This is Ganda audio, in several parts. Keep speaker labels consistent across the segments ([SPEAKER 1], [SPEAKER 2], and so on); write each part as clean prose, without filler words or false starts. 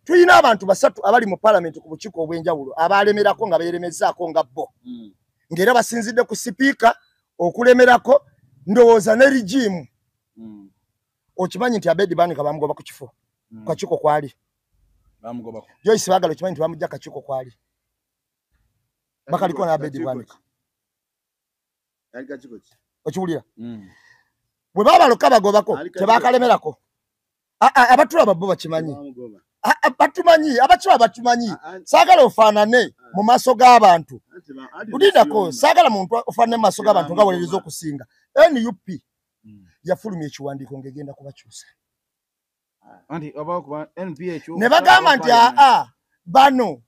[SPEAKER 1] Tuyina abantu basatu abali mu parliament ku bukiiko obwenjawulo abalemerako nga beeremezaako nga bo. Ngera basinzidde ku sipiika okulemerako ndowooza ne regime. Okimanyi nti Abedi Bwanika bamugoba ku kifo. Kakiiko kwali.
[SPEAKER 2] Bamugobako.
[SPEAKER 1] Joyce Baagala okimanyi nti bamujja kakiiko kwali. Bakaliko na Abedi Bwanika. Okiwulira? Bwe babaloka bagobako tebakalemerako. Abatula babbo bakimanyi. Batumanyi, abakiba batumanyi. Saagala ofaanane mu maaso g'abantu. Udindako, saagala muntu ofaanane mu maaso g'abantu nga weereza okusinga. NUP yafulumya ekiwandiiko ng'egenda kubakyusa. Ne bagamba nti bano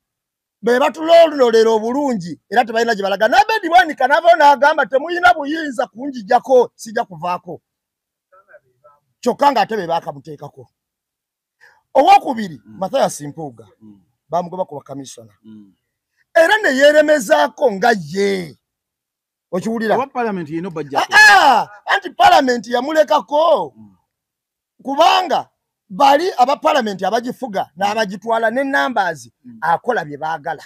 [SPEAKER 1] be batulondolera obulungi era tebalina gye balaga. N'Abedi Bwanika n'avaayo n'agamba temuyina buyinza kunjijjako sijja kuvaako. Kyokka ng'ate be baakamuteekako. Owokubiri Mathias Mpuuga bamugoba ku bakamisona. Era ne yeeremezaako nga ye. Okiwulira? Anti parliament yamulekako kubanga bali aba parliament abagifuga n'abagitwala ne numbers akola bye baagala.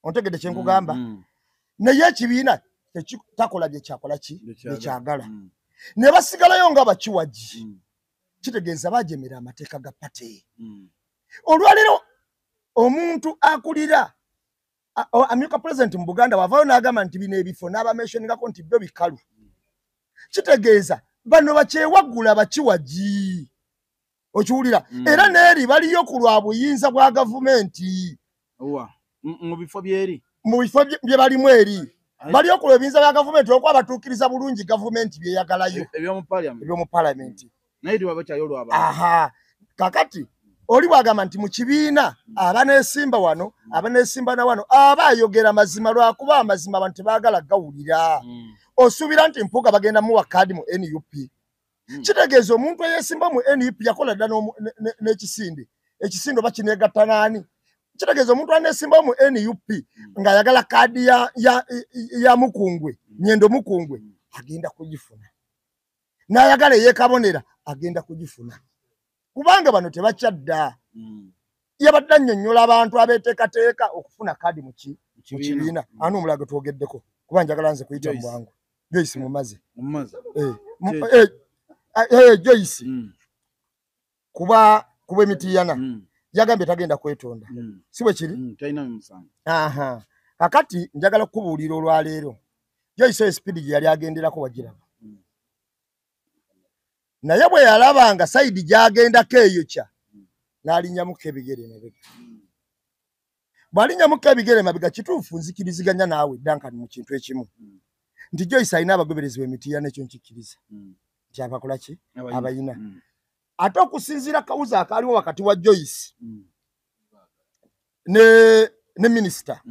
[SPEAKER 1] Ontegedde kye nkugamba? Naye ekibiina takola bye kyakola ki bye kyagala. Ne basigalayo nga bakiwaji. Kitegeeza baajemera amateeka ga pate. Olwaliro omuntu akulira amyuka president mu Buganda wavaayo n'agamba nti bino ebifo n'abameshoningako nti byo bikalu. Kitegeeza bano bakyewaggula bakiwaji. Okiwulira? Era n'eri baliyo ku lwa buyinza bwa gavumenti.
[SPEAKER 2] Mu bifo byeri?
[SPEAKER 1] Mu bifo bye balimu eri. Baliyo ku lwa buyinza bwa gavumenti okuba batuukiriza bulungi gavumenti byeyagalayo. Eby'omu parliament. Kakati oli bwagamba nti mu kibiina abaneesimba wano abaneesimba na wano aba ayogera mazima lwakuba amazima abantu tebaagala gawulira. Osuubira nti Mpuuga bagenda muwa kaadi mu NUP. Kitegeeza omuntu eyeesimba mu NUP yakola dda n'ekisinde. Ekisinde oba kineegatta n'ani? Kitegeeza omuntu aneesimba mu NUP ng'ayagala kaadi ya Mukungwe, Nyendo Mukungwe, agenda kugifuna. N'ayagala eyeekabonera agenda kugifuna. Kubanga bano tebakyadda. Yabadde annyonnyola abantu abeeteekateeka okufuna kaadi mu kibiina. Ani omulaga twogeddeko kuba njagala nze kuyita mu bwangu. Joyce mumaze. Joyce. Kuba emitiyana. Yagambye tagenda kwetonda. Si bwe kiri? Kakati njagala kukubuulira olwaleero. Joyce speed gye yali agenderako wagiraba. Naye bwe yalabanga sayidi gy'agendako eyo kya n'alinnyamuko ebigere mabega. Bw'alinnyamuko ebigere mabega kituufu nzikiriziganya naawe Duncan mu kintu ekimu. Nti Joyce alina abagoberezi b'emitiyana ekyo nkikkiriza. Nti abakola ki? Abayina. Ate okusinziira kawuza akaaliwo wakati wa Joyce ne minisita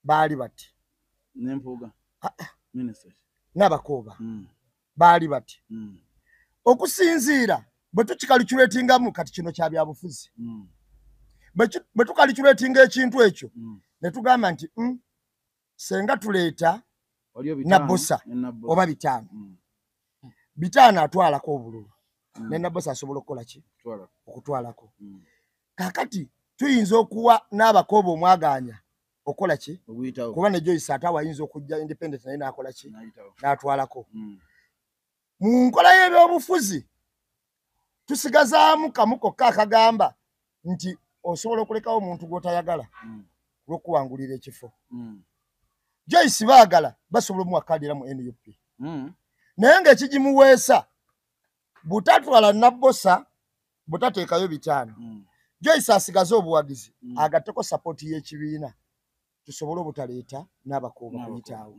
[SPEAKER 1] baali bati.
[SPEAKER 2] N'Empuuga. Minisita.
[SPEAKER 1] N'Abakooba. Baali bati. Okusinziira bwe tukikalikulatingamu kati kino kya byabufuzi. Bwe tukalikulatinga ekintu ekyo ne tugamba nti senga tuleeta Nabbosa oba bitaano. Bitaano atwalako obululu. Ne Nabbosa asobola okukola ki? Okutwalako. Kakati tuyinza okuwa n'Abakooba omwagaanya okola ki? Kuba ne Joyce ate awayinza okujja independent naye n'akola ki? N'atwalako. Mu nkola y'ebyobufuzi tusigazaamu kamu kokka akagamba nti osobola okulekawo omuntu gw'otayagala olw'okuwangulira ekifo. Joyce Baagala basobola omuwa kaadi era mu NUP. Naye ng'ekigimuweesa butatwala Nabbosa butateekayo bitaano. Joyce asigaze obuwagizi agatteko sappooti y'ekibiina tusobole obutaleeta n'Abakooba kuyitaawo.